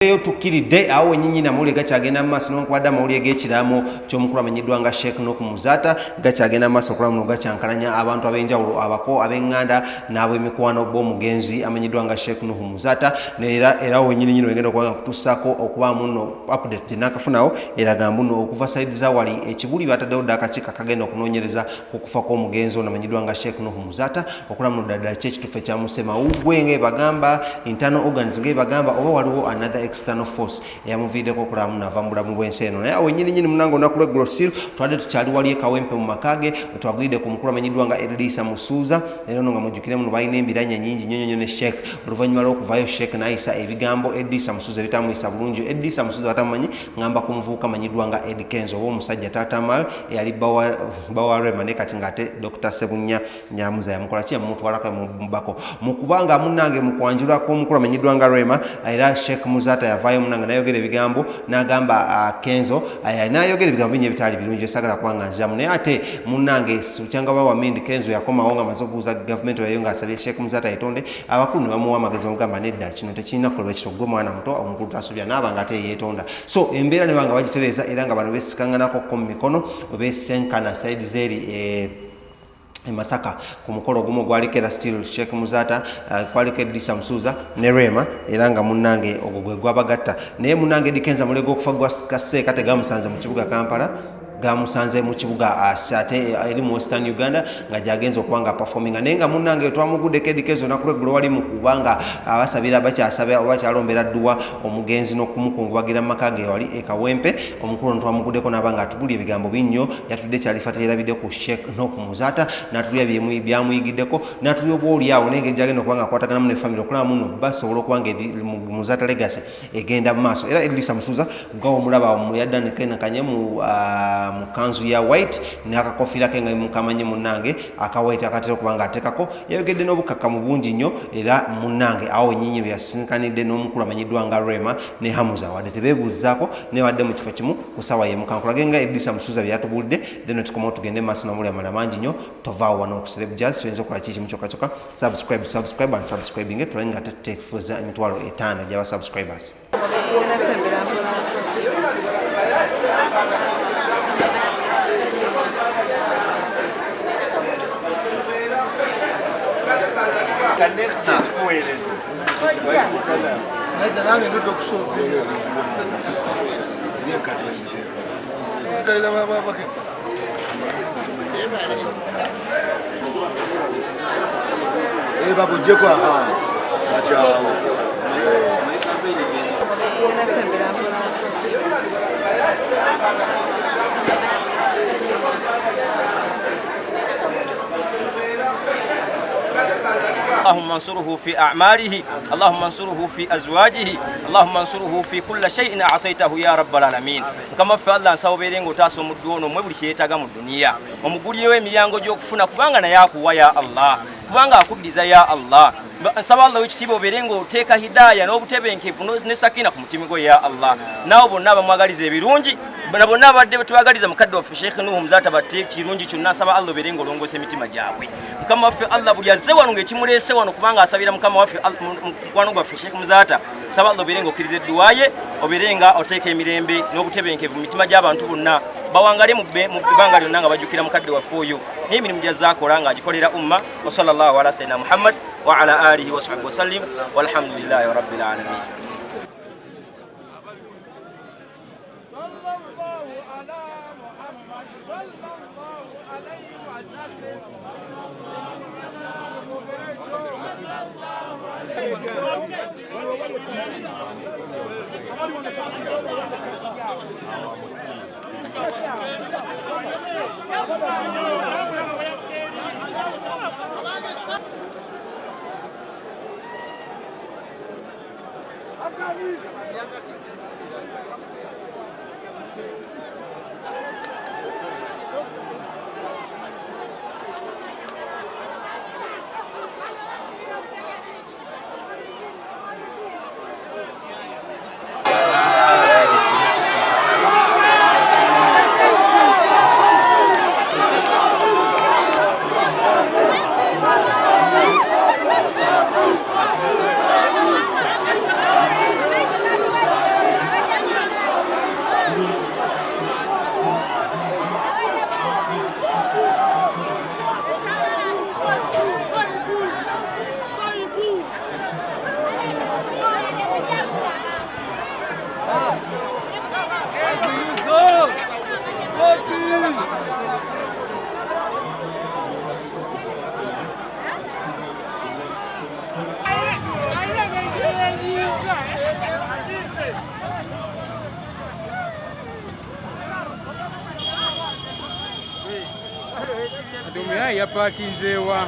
Eyo tukiridde awo nyinyi na muli gachagenda maso n'okwada mawulire g'ekiraamo ky'omukulu amanyiddwa nga Sheikh n'oku Muzaaata gachagenda maso okulamu n'ogacyankalanya abantu ab'enjawulo abako ab'enganda n'ab'emikwano b'omugenzi amanyiddwa nga Sheikh n'oku Muzaaata era wenyini wegenda okuba kutusaako okubaamu no update n'akafunawo eraga mbuno okuva side za wali ekibuli bataddewo dda akakiiko akagenda okunoonyereza ku kufa kw'omugenzi ono amanyiddwa nga Sheikh n'oku Muzaaata okulamu n'oddala ki ekituufu ekyamusema ugwe ng'ebagamba internal organs ng'ebagamba oba waliwo another external force yamuviideko okulamu nava mu bulamu bw'ensi eno naye awo nyini munango olunaku lw'eggulo still twadde tukyali wali Kawampe mu makage twagwidde ku mukulu amanyiddwa nga Edisa Musuuza era ono nga mujjukire muno balina embiranya nyingi nnyo ne Sheikh oluvannyuma lw'okuvaayo Sheikh n'ayisa ebigambo Edisa Musuuza bitamuyisa bulungi Edisa Musuuza batamumanyi ngamba ku muvubuka amanyiddwa nga Akyekozze oba omusajja taatamal eyali bawa Rema ne kati ng'ate Dr. Sebunya Hamza yamukola ki yamutwalako mubako mu kubanga munnange mu kwanjulako omukulu amanyiddwa nga Rema era Sheikh Muzaaata yavaayo munanga nayogera ebigambo n'agamba Kenzo nayogera ebigambo bingi ebitali birungi esagala kubanga nziramu naye ate munange sukyanga bawa mindi Kenzo yakomawo nga amaze okubuuza gavumenti yayo ng'asabye Sheikh Muzaaata yetonde abakulu ne bamuwa amagezi omugamba nedda kino tekirina kukolebwa ekyo gwe mwana muto omukulu tasobya naaba nga ate yeetonda so embeera ne banga bagitereeza era nga bano beesikanganako mu mikono beesenkana saidi zeeri Masaka ku mukolo gumu gwaliko era still Sheikh Muzaaata kwaliko Edisa Musuuza ne Rema era nga munnange ogwo gwe gwabagatta naye munnange Dikenza mulego okufa gwa kaseeka tegamusanze mu kibuga Kampala gamusanze mu kibuga ate eri mu Western Uganda nga jagenza okubanga performinga naye nga munnange twamugudde Edikezo nakulweggulo wali mu kubanga abasabira bakyasaba oba kyalombera Duwa omugenzi n'okumukungubagira mu maka ge wali e Kawampe omukulu ono twamuguddeko n'abanga atubulya ebigambo binnyo yatudde kyalifa terabidde ku Sheikh n'oku Muzaaata n'atulya byamuyigiddeko n'atulya oba oli awo n'engeri gyagenda okubanga akwataganamu ne famire okulaba muno basobola okubanga Muzaaata legacy egenda mu maaso era Edisa Musuuza gawo omulaba yaddanekanye mu kanzu ya white n'akakofira ke nga mukamanye munnange aka white akatera okubanga atekako yayogedde n'obukkakkamu bungi nnyo era munnange awo nyinyi byasinkanidde n'omukulu amanyiddwa nga Rema ne Hamza wadde tebeebuuzaako ne wadde mu kifo kimu ku ssaawa y'emu kankulage nga Edisa Musuuza byatubulidde then tukomawo tugende maaso n'omuli amala mangi nnyo tovaawo wano ku Celeb Jazz tuyinza okukola kikimu kyokka subscribe and subscribing tulage nga tetuteefuza emitwalo 5 gy'aba subscribers اللهم انصره في أعماله اللهم انصره في أزواجه اللهم انصره في كل شيء أعطيته يا رب العالمين كما في الله nsawuberengo taso mudduono mwe buli kyetaga mu dunia omugulire emilyango gy'okufuna kubanga naye akuwa ya Allah kubanga akuddiza ya Allah nsaba Allah ekitiibwa oberengo oteeka hidaya n'obutebenkevu ne sakina ku mutima gwe ya Allah naawe bonna bamwagaliza ebirungi bonna abadde betwagaliza mukadde waffe Sheikh n'oku Muzaaata batte kirungi kyonna asaba Allah oberengo olongoosa emitima gyabwe mukama waffe Allah buli azze wano ng'ekimuleese wano kubanga asabira mukama waffe mukwano gwaffe Sheikh Muzaaata saba Allah oberenga okkiriza edduwa ye oberenga oteeka emirembe n'obutebenkevu mu mitima gy'abantu bonna bawangale mu bbanga lyonna nga bajjukira mukadde waffe oyo n'emirimu gy'azzaakola ng'agikolera umma wa sallallahu ala sayyidina Muhammad wa ala alihi wa sahbihi wa sallim walhamdulillahi rabbil alamin Adumu ya parkinzewa